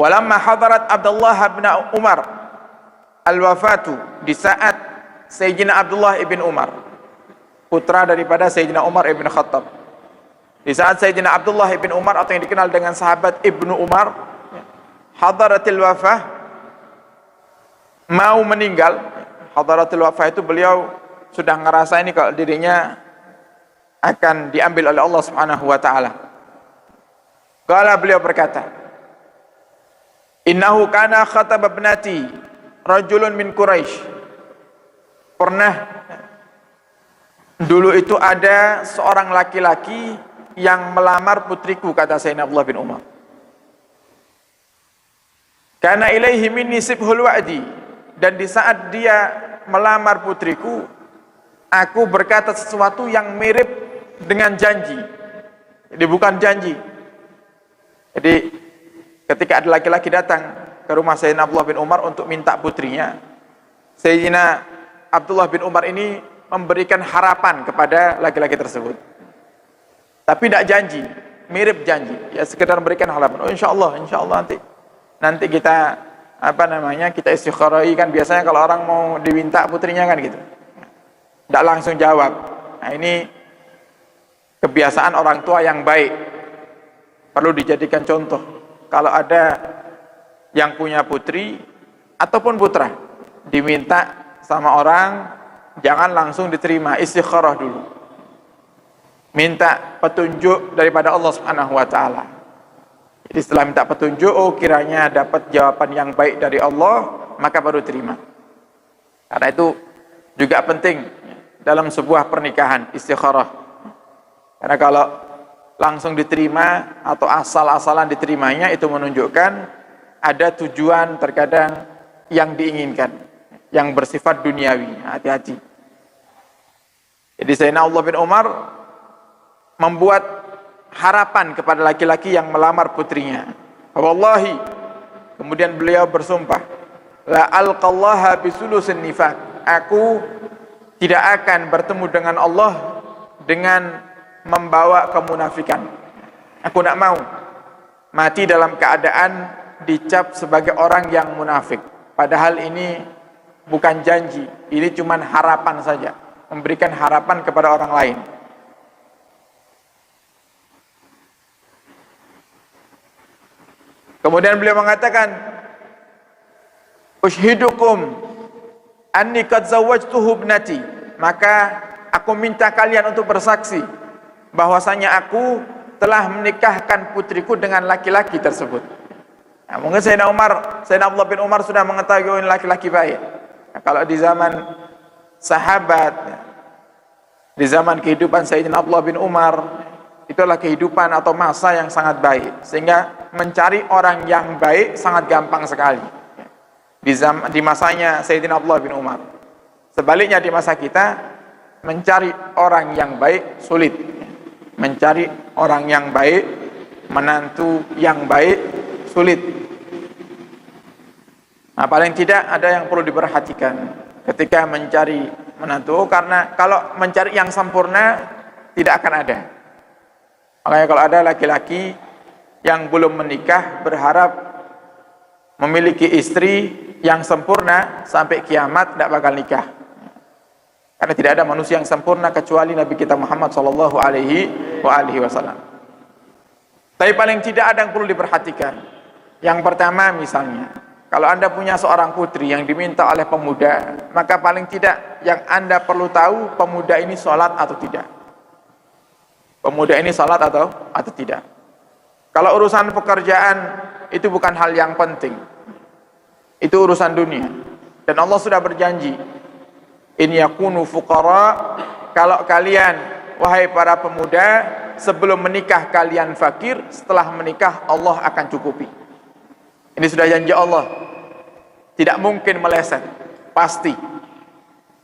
Walamma hadarat Abdullah bin Umar al-wafatu, di saat Sayyidina Abdullah ibn Umar, putra daripada Sayyidina Umar ibn Khattab, di saat Sayyidina Abdullah ibn Umar atau yang dikenal dengan sahabat Ibnu Umar, hadaratil wafah, mau meninggal. Hadaratil wafah itu beliau sudah ngerasa ini kalau dirinya akan diambil oleh Allah Subhanahu wa taala. Kala beliau berkata, innahu kana khataba ibnati rajulun min Quraisy. Pernah dulu itu ada seorang laki-laki yang melamar putriku, kata Sayyidina Abdullah bin Umar. Kana ilaihi minni sibhul wa'di, dan di saat dia melamar putriku, aku berkata sesuatu yang mirip dengan janji. Jadi bukan janji. Jadi ketika ada laki-laki datang ke rumah Sayyidina Abdullah bin Umar untuk minta putrinya, Sayyidina Abdullah bin Umar ini memberikan harapan kepada laki-laki tersebut, tapi tidak janji, mirip janji, ya sekedar memberikan harapan. Oh insya Allah nanti kita kita istikharai, kan biasanya kalau orang mau diminta putrinya kan gitu, tidak langsung jawab. Nah ini kebiasaan orang tua yang baik, perlu dijadikan contoh. Kalau ada yang punya putri ataupun putra diminta sama orang, jangan langsung diterima, istikharah dulu, minta petunjuk daripada Allah Subhanahu wa taala. Jadi setelah minta petunjuk, oh kiranya dapat jawaban yang baik dari Allah, maka baru terima. Karena itu juga penting dalam sebuah pernikahan, istikharah. Karena kalau langsung diterima atau asal-asalan diterimanya, itu menunjukkan ada tujuan terkadang yang diinginkan, yang bersifat duniawi. Hati-hati. Jadi Sayyidina Abdullah bin Umar membuat harapan kepada laki-laki yang melamar putrinya. Wallahi, kemudian beliau bersumpah, la alqallaha bisulusin nifaq, aku tidak akan bertemu dengan Allah dengan membawa kemunafikan. Aku tidak mau mati dalam keadaan dicap sebagai orang yang munafik. Padahal ini bukan janji, ini cuma harapan saja, memberikan harapan kepada orang lain. Kemudian beliau mengatakan, ushidukum anni qad zawwajtuhu ibnati, maka aku minta kalian untuk bersaksi bahwasanya aku telah menikahkan putriku dengan laki-laki tersebut. Nah, mungkin Sayyidina Abdullah bin Umar sudah mengetahui laki-laki baik. Nah, kalau di zaman sahabat, di zaman kehidupan Sayyidina Abdullah bin Umar, itulah kehidupan atau masa yang sangat baik, sehingga mencari orang yang baik sangat gampang sekali di masanya Sayyidina Abdullah bin Umar. Sebaliknya di masa kita, mencari orang yang baik sulit. Mencari orang yang baik, menantu yang baik sulit. Nah, paling tidak ada yang perlu diperhatikan ketika mencari menantu, karena kalau mencari yang sempurna tidak akan ada. Makanya kalau ada laki-laki yang belum menikah berharap memiliki istri yang sempurna sampai kiamat, tidak bakal nikah. Karena tidak ada manusia yang sempurna kecuali Nabi kita Muhammad sallallahu alaihi wasallam. Tapi paling tidak ada yang perlu diperhatikan. Yang pertama misalnya, kalau Anda punya seorang putri yang diminta oleh pemuda, maka paling tidak yang Anda perlu tahu, pemuda ini sholat atau tidak. Pemuda ini salat atau tidak. Kalau urusan pekerjaan itu bukan hal yang penting, itu urusan dunia. Dan Allah sudah berjanji, in yakunu fuqara, kalau kalian wahai para pemuda sebelum menikah kalian fakir, setelah menikah Allah akan cukupi. Ini sudah janji Allah, tidak mungkin meleset, pasti.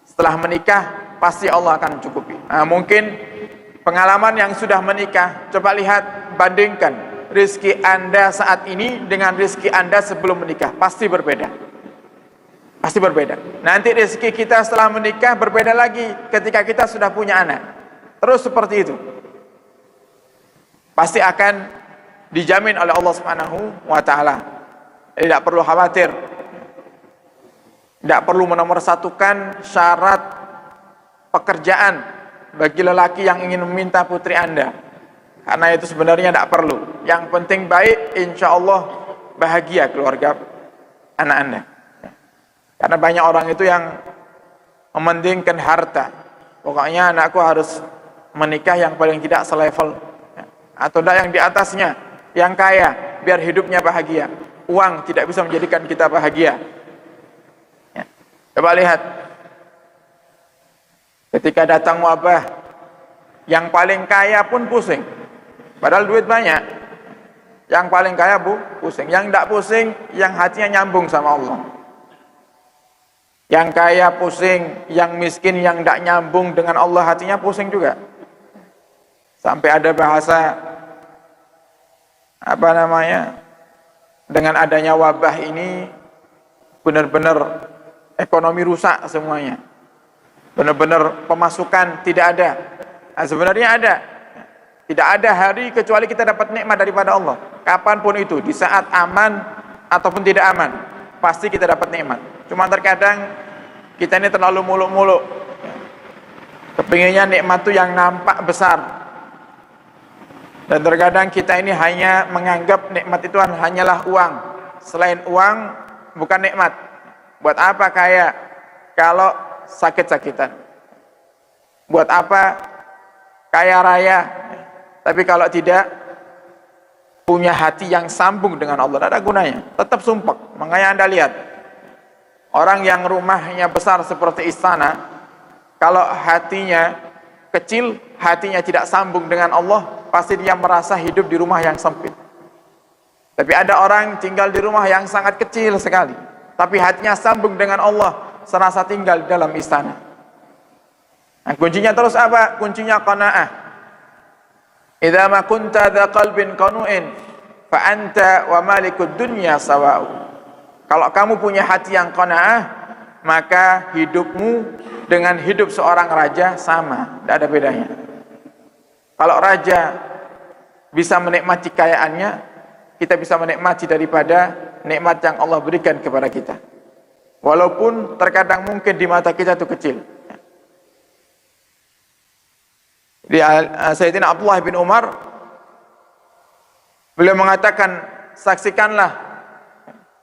Setelah menikah pasti Allah akan cukupi. Nah, mungkin pengalaman yang sudah menikah, coba lihat, bandingkan rezeki Anda saat ini dengan rezeki Anda sebelum menikah, pasti berbeda. Pasti berbeda. Nanti rezeki kita setelah menikah berbeda lagi ketika kita sudah punya anak. Terus seperti itu. Pasti akan dijamin oleh Allah Subhanahu wa taala. Tidak perlu khawatir, tidak perlu menomorsatukan syarat pekerjaan bagi lelaki yang ingin meminta putri Anda, karena itu sebenarnya tidak perlu. Yang penting baik, insya Allah bahagia keluarga anak Anda. Karena banyak orang itu yang mementingkan harta, pokoknya anakku harus menikah yang paling tidak selevel, atau tidak yang di atasnya, yang kaya, biar hidupnya bahagia. Uang tidak bisa menjadikan kita bahagia. Coba lihat, ketika datang wabah, yang paling kaya pun pusing, padahal duit banyak. Yang paling kaya pusing. Yang tidak pusing, yang hatinya nyambung sama Allah. Yang kaya pusing, yang miskin, yang tidak nyambung dengan Allah, hatinya pusing juga. Sampai ada bahasa dengan adanya wabah ini benar-benar ekonomi rusak semuanya, benar-benar pemasukan tidak ada. Nah, sebenarnya ada. Tidak ada hari kecuali kita dapat nikmat daripada Allah. Kapanpun itu, di saat aman ataupun tidak aman, pasti kita dapat nikmat. Cuma terkadang kita ini terlalu muluk-muluk, kepinginnya nikmat itu yang nampak besar. Dan terkadang kita ini hanya menganggap nikmat itu hanyalah uang. Selain uang, bukan nikmat. Buat apa kaya kalau sakit-sakitan? Buat apa kaya raya tapi kalau tidak punya hati yang sambung dengan Allah, tidak ada gunanya, tetap sumpek. Makanya Anda lihat, orang yang rumahnya besar seperti istana, kalau hatinya kecil, hatinya tidak sambung dengan Allah, pasti dia merasa hidup di rumah yang sempit. Tapi ada orang tinggal di rumah yang sangat kecil sekali, tapi hatinya sambung dengan Allah, serasa tinggal di dalam istana. Nah, kuncinya terus apa? Kuncinya qanaah. Idza ma kunta dza qalbin qanu'in fa anta wa malikud dunya sawa'u. Kalau kamu punya hati yang qanaah, maka hidupmu dengan hidup seorang raja sama, tidak ada bedanya. Kalau raja bisa menikmati kekayaannya, kita bisa menikmati daripada nikmat yang Allah berikan kepada kita. Walaupun terkadang mungkin di mata kita itu kecil. Di Sayyidina Abdullah bin Umar, beliau mengatakan, saksikanlah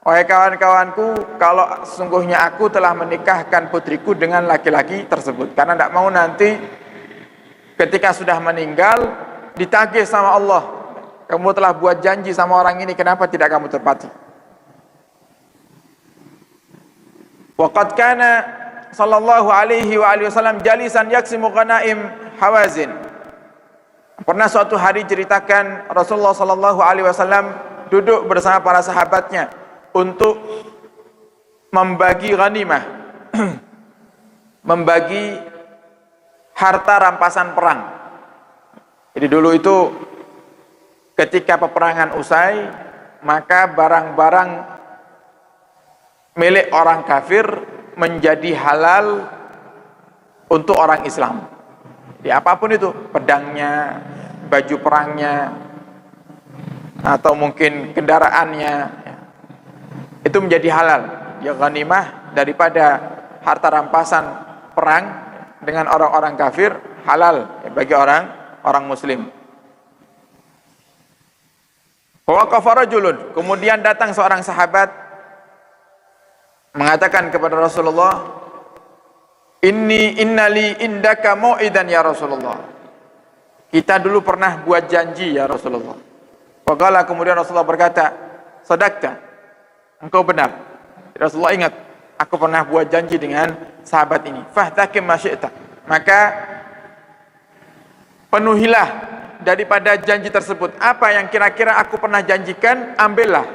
wahai kawan-kawanku, kalau sesungguhnya aku telah menikahkan putriku dengan laki-laki tersebut, karena tidak mau nanti ketika sudah meninggal ditagih sama Allah, kamu telah buat janji sama orang ini, kenapa tidak kamu tepati? Waqad kana sallallahu alaihi wa alihi wasallam jalisan yaksimu ghanaim Hawazin. Pernah suatu hari ceritakan Rasulullah sallallahu alaihi wasallam duduk bersama para sahabatnya untuk membagi ghanimah, membagi harta rampasan perang. Jadi dulu itu ketika peperangan usai, maka barang-barang milik orang kafir menjadi halal untuk orang Islam. Di apapun itu, pedangnya, baju perangnya, atau mungkin kendaraannya, itu menjadi halal. Ya, ghanimah daripada harta rampasan perang dengan orang-orang kafir halal bagi orang muslim. Waqafa rajulun, kemudian datang seorang sahabat mengatakan kepada Rasulullah, innali indaka mau'idan ya Rasulullah. Kita dulu pernah buat janji ya Rasulullah. Waqala, kemudian Rasulullah berkata, sadaqta, engkau benar. Rasulullah ingat, aku pernah buat janji dengan sahabat ini. Fahtakim ma syi'ta, maka penuhilah daripada janji tersebut. Apa yang kira-kira aku pernah janjikan, ambillah.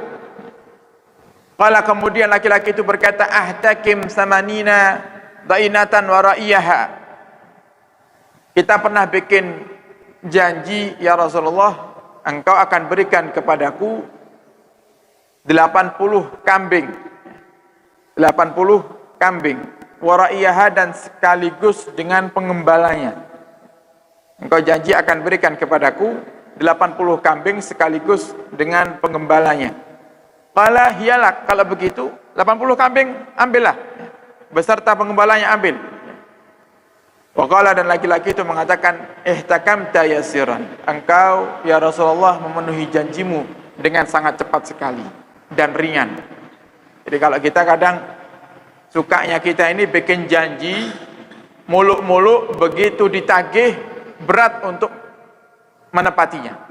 Qala, kemudian laki-laki itu berkata, ahtakim samanina dainatan wa ra'iyaha. Kita pernah bikin janji ya Rasulullah, engkau akan berikan kepadaku 80 kambing. 80 kambing wa ra'iyaha, dan sekaligus dengan pengembalanya. Engkau janji akan berikan kepadaku 80 kambing sekaligus dengan pengembalanya. Qala hiyalak, kalau begitu 80 kambing ambillah, beserta penggembalanya ambil. Waqala, dan laki-laki itu mengatakan, ihtakamta yasiran, engkau ya Rasulullah memenuhi janjimu dengan sangat cepat sekali dan ringan. Jadi kalau kita kadang sukanya kita ini bikin janji muluk-muluk, begitu ditagih berat untuk menepatinya.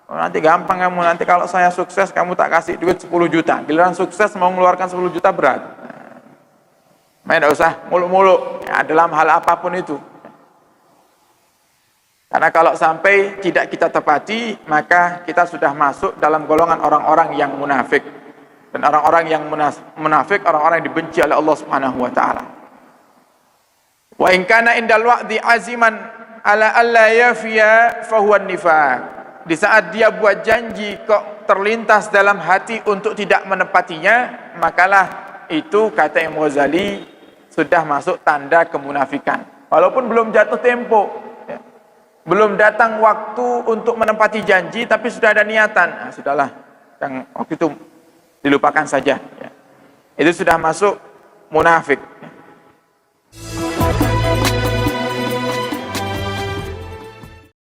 Oh, nanti gampang kamu, nanti kalau saya sukses kamu tak kasih duit 10 juta. Giliran sukses mau mengeluarkan 10 juta berat. Main tidak usah muluk-muluk ya, dalam hal apapun itu. Karena kalau sampai tidak kita tepati, maka kita sudah masuk dalam golongan orang-orang yang munafik. Dan orang-orang yang munafik, orang-orang yang dibenci oleh Allah Subhanahu wa taala. Wa in kana indal wa'di aziman ala alla yafiya fa huwa nifaq. Di saat dia buat janji kok terlintas dalam hati untuk tidak menepatinya, makalah itu, kata Imam Ghazali, sudah masuk tanda kemunafikan. Walaupun belum jatuh tempo, ya, belum datang waktu untuk menepati janji, tapi sudah ada niatan. Nah, sudahlah, yang waktu itu dilupakan saja. Ya. Itu sudah masuk munafik.